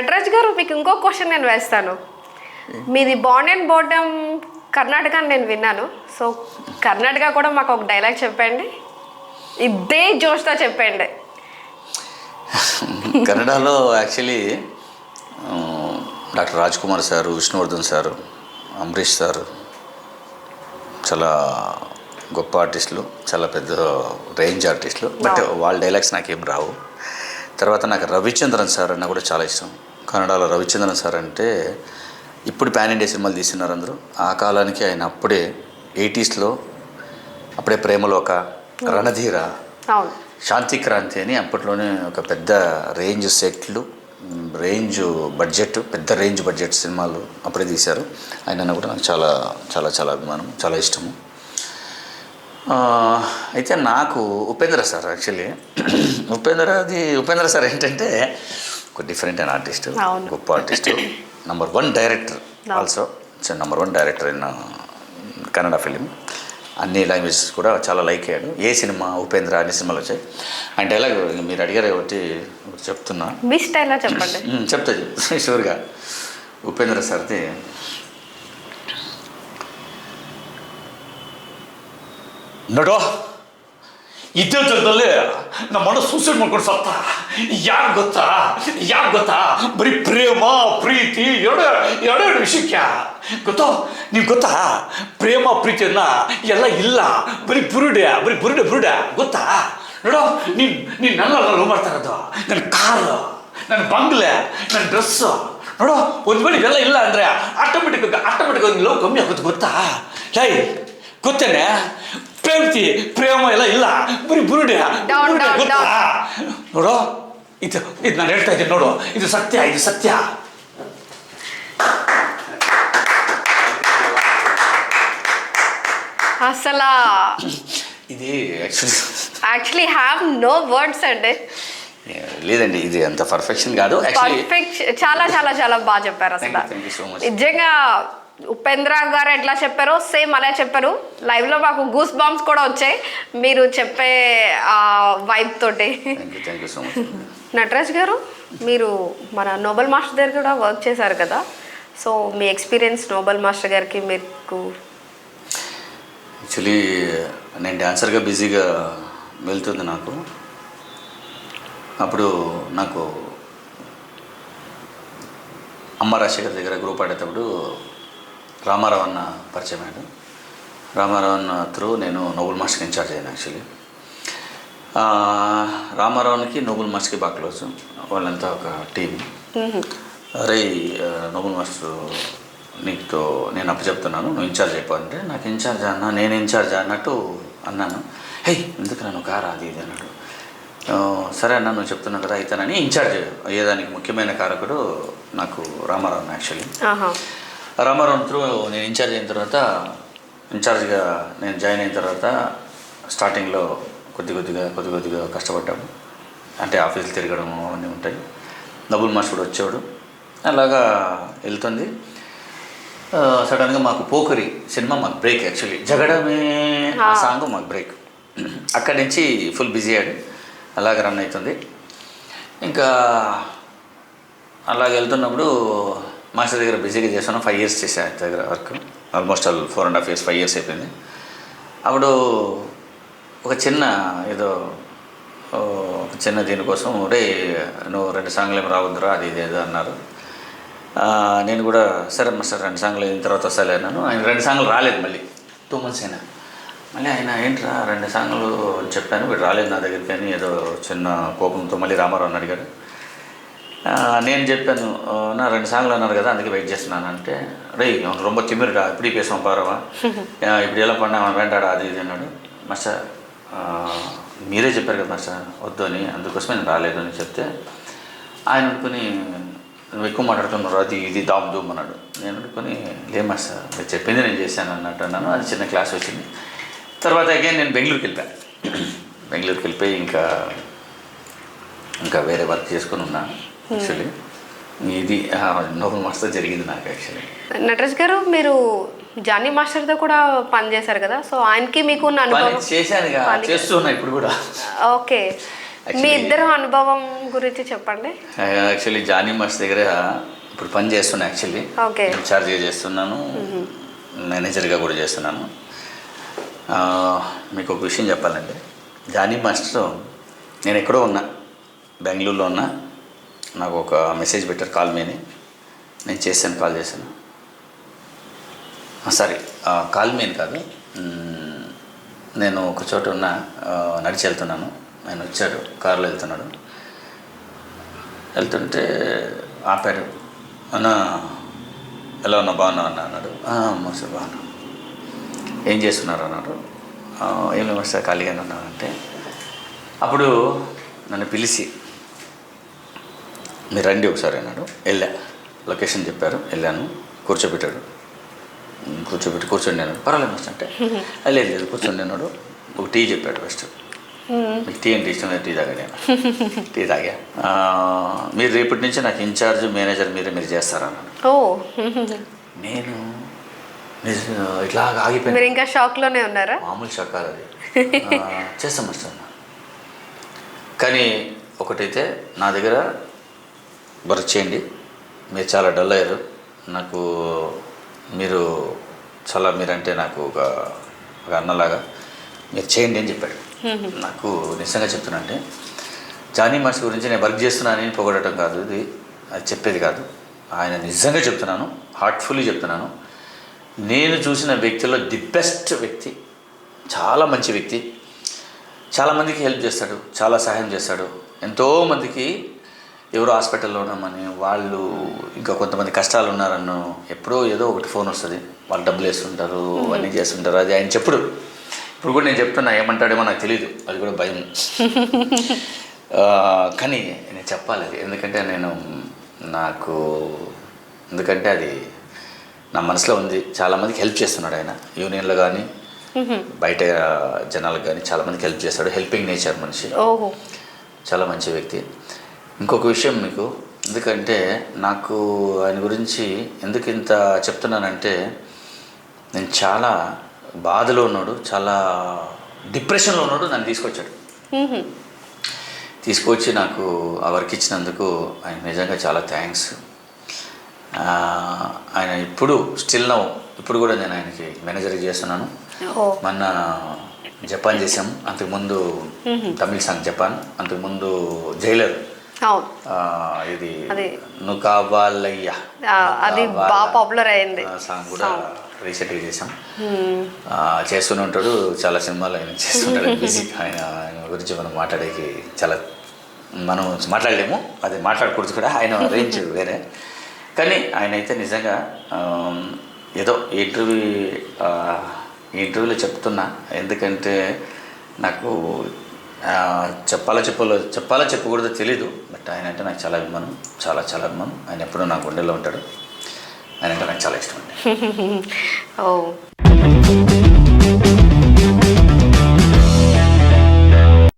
నటరాజ్ గారు మీకు ఇంకో క్వశ్చన్ నేను వేస్తాను. మీది బాండ్ అండ్ బోర్డమ్ కర్ణాటక అని నేను విన్నాను. సో కర్ణాటక కూడా మాకు ఒక డైలాగ్ చెప్పండి, ఇదే జోష్తో చెప్పండి. కన్నడలో actually doctor Raj Kumar sir, Vishnuvardhan sir, Ambareesh sir చాలా గొప్ప ఆర్టిస్టులు, చాలా పెద్ద రేంజ్ ఆర్టిస్టులు. బట్ వాళ్ళ డైలాగ్స్ నాకేం రావు. తర్వాత నాకు రవిచంద్రన్ సార్ అన్న కూడా చాలా ఇష్టం. కన్నడలో రవిచంద్రన్ సార్ అంటే ఇప్పుడు ప్యాన్ ఇండియా సినిమాలు తీస్తున్నారు అందరూ. ఆ కాలానికి ఆయన అప్పుడే 80s అప్పుడే ప్రేమలోక, రణధీర, శాంతి క్రాంతి అని అప్పట్లోనే ఒక పెద్ద రేంజ్ సెట్లు, రేంజ్ బడ్జెట్, పెద్ద రేంజ్ బడ్జెట్ సినిమాలు అప్పుడే తీశారు. ఆయన కూడా నాకు చాలా చాలా చాలా అభిమానం, చాలా ఇష్టము. అయితే నాకు Upendra sir actually Upendra sir ఏంటంటే ఒక డిఫరెంట్ అయిన ఆర్టిస్ట్, గొప్ప artist, #1 director, also #1 director in Kannada film. అన్ని లాంగ్వేజెస్ కూడా చాలా లైక్ అయ్యాడు. ఏ సినిమా ఉపేంద్ర అన్ని సినిమాలు వచ్చాయి. ఆయన డైలాగ్ మీరు అడిగారు ఒకటి చెప్తున్నా, మీ స్టైల్లో చెప్పండి. చెప్తా షూర్గా. ఉపేంద్ర సార్ది ನಡೋ ಇದ್ದೇ ಜಾಗದಲ್ಲಿ ನಮ್ಮ ಅಣ್ಣ ಸೂಸೈಡ್ ಮಾಡ್ಕೊಂಡು ಸತ್ತ. ಯಾಕೆ ಗೊತ್ತಾ ಬರೀ ಪ್ರೇಮ ಪ್ರೀತಿ ಎರಡು ವಿಷಯಕ್ಕೆ ಗೊತ್ತೋ. ನೀವು ಗೊತ್ತಾ ಪ್ರೇಮ ಪ್ರೀತಿಯನ್ನ ಎಲ್ಲ ಇಲ್ಲ, ಬರೀ ಬುರುಡೆ ಗೊತ್ತಾ. ನೋಡೋ ನೀನು ನನ್ನ ಲವ್ ಮಾಡ್ತಾ ಇರೋದು, ನನ್ನ ಕಾರು, ನನ್ನ ಬಂಗ್ಲೆ, ನನ್ನ ಡ್ರೆಸ್ಸು. ನೋಡೋ ಒಂದು ವೇಳೆ ಇವೆಲ್ಲ ಇಲ್ಲ ಅಂದರೆ ಆಟೋಮೆಟಿಕ್ ಲವ್ ಕಮ್ಮಿ ಆಗುತ್ತೆ ಗೊತ್ತಾ. ಲೈ ಗೊತ್ತೇನೆ, ಪ್ರೇಮ ಎಲ್ಲ ಇಲ್ಲ, ಬರೀ ಬುರುಡೆ ಗೊತ್ತಾ. ನೋಡೋ ಇದು ನಾನು ಹೇಳ್ತಾ ಇದ್ದೀನಿ ನೋಡು, ಇದು ಸತ್ಯ. అసలు ఇది యాక్చువల్లీ హ్యావ్ నో వర్డ్స్ అండి. లేదండి, ఇది అంత పర్ఫెక్షన్ కాదు. చాలా చాలా చాలా బాగా చెప్పారు. అసలు నిజంగా ఉపేంద్ర గారు ఎట్లా చెప్పారో సేమ్ అలా చెప్పారు. లైవ్లో మాకు గూస్ బాంబ్స్ కూడా వచ్చాయి మీరు చెప్పే వైబ్ తోటి. నటరాజ్ గారు, మీరు మన నోబెల్ మాస్టర్ దగ్గర కూడా వర్క్ చేశారు కదా. సో మీ ఎక్స్పీరియన్స్ నోబెల్ మాస్టర్ గారికి మీకు? యాక్చువల్లీ నేను డాన్సర్గా బిజీగా వెళ్తుంది నాకు. అప్పుడు నాకు అమ్మ రాజశేఖర్ దగ్గర గ్రూప్ ఆడేటప్పుడు రామారావు అన్న పరిచయం అయ్యాడు. రామారావు అన్న త్రూ నేను నోబెల్ మాస్టర్కి ఇన్ఛార్జ్ అయ్యాను. యాక్చువల్లీ రామారావుకి నోబెల్ మాస్టర్కి బాగా క్లోజ్. వాళ్ళంతా ఒక టీం. అరే నోబెల్ మాస్టర్ నీతో నేను అప్పచెప్తున్నాను, నువ్వు ఇన్ఛార్జ్ అయిపోవాలంటే, నాకు ఇన్ఛార్జ్ అన్నా, నేను ఇన్ఛార్జ్ అన్నట్టు అన్నాను. హే ఎందుకు నన్ను కారా అది ఇది అన్నాడు. సరే అన్న నువ్వు చెప్తున్నావు కదా అయితేనని ఇన్ఛార్జ్ అయ్యేదానికి ముఖ్యమైన కారకుడు నాకు రామారావు. యాక్చువల్లీ రామారావు త్రూ నేను ఇన్ఛార్జ్గా నేను జాయిన్ అయిన తర్వాత స్టార్టింగ్లో కొద్దిగా కష్టపడ్డాము. అంటే ఆఫీసులు తిరగడం అవన్నీ ఉంటాయి. నోబెల్ మాస్టర్ కూడా వచ్చేవాడు. అలాగా వెళ్తుంది. సడన్గా మాకు పోకరి సినిమా మాకు బ్రేక్. యాక్చువల్లీ జగడమే ఆ సాంగ్ మాకు బ్రేక్. అక్కడి నుంచి ఫుల్ బిజీ అయ్యాడు. అలాగ రన్ అవుతుంది. ఇంకా అలాగ వెళ్తున్నప్పుడు మాస్టర్ దగ్గర బిజీగా చేశాను. 5 years చేశాను ఆయన దగ్గర వర్క్. ఆల్మోస్ట్ 4.5 years 5 years అయిపోయింది. అప్పుడు ఒక చిన్న దీనికోసం రే నువ్వు 2 సాంగ్లు ఏమి రావద్దురా అది ఇది ఏదో అన్నారు. నేను కూడా సరే మాస్టర్ 2 సాంగ్లు అయిన తర్వాత వస్తాలే అన్నాను. ఆయన 2 సాంగ్లు రాలేదు. మళ్ళీ 2 months అయినా మళ్ళీ ఆయన ఏంట్రా 2 సాంగ్లు చెప్పాను వీడు రాలేదు నా దగ్గరికి అని ఏదో చిన్న కోపంతో మళ్ళీ రామారావు అడిగాడు. నేను చెప్పాను నా 2 సాంగ్లు అన్నారు కదా అందుకే వెయిట్ చేస్తున్నాను అంటే, రే రొంబ తిమ్మిరుడా ఇప్పుడు ఈ పేసం పారవా ఇప్పుడు ఎలా పడినా వెంటాడా అది ఇది అన్నాడు. మాస్టర్ మీరే చెప్పారు కదా మాస్టర్ వద్దు అని, అందుకోసమే నేను రాలేదు అని చెప్తే ఆయన అనుకుని నువ్వు ఎక్కువ మాట్లాడుతున్నారు అది ఇది దామ్ దూమ్ అన్నాడు. నేను అనుకుని లే మాస్టర్ మీరు చెప్పింది నేను చేశాను అన్నట్టు అన్నాను. అది చిన్న క్లాస్ వచ్చింది. తర్వాత అగైన్ నేను బెంగళూరుకి వెళ్ళిపోయి ఇంకా వేరే వర్క్ చేసుకుని ఉన్నాను. యాక్చువల్లీ ఇది నోబెల్ మాస్టర్ జరిగింది నాకు. యాక్చువల్లీ నటరాజ్ గారు మీరు జానీ మాస్టర్తో కూడా పనిచేశారు కదా. సో ఆయనకి మీకు చేశాను చేస్తున్నా ఇప్పుడు కూడా. ఓకే. మీ ఇద్దరు అనుభవం గురించి చెప్పండి. యాక్చువల్లీ జానీ మాస్టర్ దగ్గర ఇప్పుడు పని చేస్తున్నా. Actually okay. ఇన్ఛార్జ్గా చేస్తున్నాను, మేనేజర్గా కూడా చేస్తున్నాను. మీకు ఒక విషయం చెప్పాలండి. జానీ మాస్టర్ నేను ఎక్కడో ఉన్నా, బెంగళూరులో ఉన్నా, నాకు ఒక మెసేజ్ పెట్టారు కాల్ మీని. నేను చేశాను, కాల్ చేశాను. సారీ, కాల్ మీని కాదు, నేను ఒక చోట ఉన్నా, నడిచి వెళ్తున్నాను. ఆయన వచ్చాడు, కారులో వెళ్తుంటే ఆపాడు. అన్న ఎలా ఉన్నా, బాగున్నా అన్న అన్నాడు. మాస్టర్ బాగున్నా, ఏం చేస్తున్నారు అన్నాడు. ఏం లేదు మాస్టర్, ఖాళీగానే ఉన్నానంటే అప్పుడు నన్ను పిలిచి మీరు రండి ఒకసారి అన్నాడు. వెళ్ళా, లొకేషన్ చెప్పారు, వెళ్ళాను. కూర్చోబెట్టాడు, కూర్చోండి అన్నాడు. పర్వాలేదు మాస్టర్ అంటే లేదు కూర్చోండి అన్నాడు. ఒక టీ చెప్పాడు ఫస్ట్. మీకు టీ అంటే ఇష్టం లేదు, టీ తాగా. నేను టీ తాగా. మీరు రేపటి నుంచి నాకు ఇన్ఛార్జ్, మేనేజర్ మీరు చేస్తారన్నాడు. నేను ఇట్లా ఆగిపోయాను. ఇంకా షాక్లోనే ఉన్నారా? మామూలు షాక్ కాదు అది. చేస్తాం మాస్టర్ అన్న. కానీ ఒకటైతే నా దగ్గర వర్క్ చేయండి, మీరు చాలా డల్ అయ్యారు, నాకు మీరంటే నాకు ఒక అన్నలాగా, మీరు చేయండి అని చెప్పాడు. నాకు నిజంగా చెప్తున్నా అంటే, జానీ మాస్టర్ గురించి నేను వర్క్ చేస్తున్నానని పొగడటం కాదు, అది చెప్పేది కాదు. ఆయన నిజంగా చెప్తున్నాను, హార్ట్ఫుల్లీ చెప్తున్నాను. నేను చూసిన వ్యక్తుల్లో ది బెస్ట్ వ్యక్తి, చాలా మంచి వ్యక్తి. చాలామందికి హెల్ప్ చేస్తాడు, చాలా సహాయం చేస్తాడు. ఎంతోమందికి ఎవరో హాస్పిటల్లో ఉన్నామని, వాళ్ళు ఇంకా కొంతమంది కష్టాలు ఉన్నారన్నో ఎప్పుడో ఏదో ఒకటి ఫోన్ వస్తుంది, వాళ్ళు డబ్బులు వేస్తుంటారు, అన్నీ చేస్తుంటారు. అది ఆయన చెప్పుడు. ఇప్పుడు కూడా నేను చెప్తున్నా, ఏమంటాడేమో నాకు తెలియదు, అది కూడా భయం. కానీ నేను చెప్పాలి అది, ఎందుకంటే ఎందుకంటే అది నా మనసులో ఉంది. చాలామందికి హెల్ప్ చేస్తున్నాడు ఆయన, యూనియన్లో కానీ బయట జనాలకు కానీ చాలామందికి హెల్ప్ చేస్తాడు. హెల్పింగ్ నేచర్ మనిషి, చాలా మంచి వ్యక్తి. ఇంకొక విషయం మీకు, ఎందుకంటే నాకు ఆయన గురించి ఎందుకు ఇంత చెప్తున్నానంటే, నేను చాలా బాధలో ఉన్నాడు, చాలా డిప్రెషన్లో ఉన్నాడు. నన్ను తీసుకొచ్చి నాకు ఆ వర్క్ ఇచ్చినందుకు ఆయన నిజంగా చాలా థ్యాంక్స్. ఆయన ఇప్పుడు కూడా నేను ఆయనకి మేనేజర్ చేస్తున్నాను. మొన్న జపాన్ చేసాం, అంతకుముందు తమిళ సాంగ్ జపాన్, అంతకుముందు జైలర్, ఇది నువ్వు కావాలయ్యా, అది బాగా పాపులర్ అయింది సాంగ్ కూడా రీసెంట్గా చేసాం. చేస్తూనే ఉంటాడు, చాలా సినిమాలు ఆయన చేస్తుంటాడు. బిజీ. ఆయన గురించి మనం మాట్లాడలేము, అది మాట్లాడకూడదు కూడా, ఆయన రేంజ్ వేరే. కానీ ఆయన అయితే నిజంగా ఏదో ఇంటర్వ్యూలో చెప్తున్నా, ఎందుకంటే నాకు చెప్పాలో చెప్పకూడదో తెలీదు. బట్ ఆయన అంటే నాకు చాలా అభిమానం, చాలా చాలా అభిమానం. ఆయన ఎప్పుడూ నా గుండెల్లో ఉంటాడు. ఆయన అంటే నాకు చాలా ఇష్టం అండి.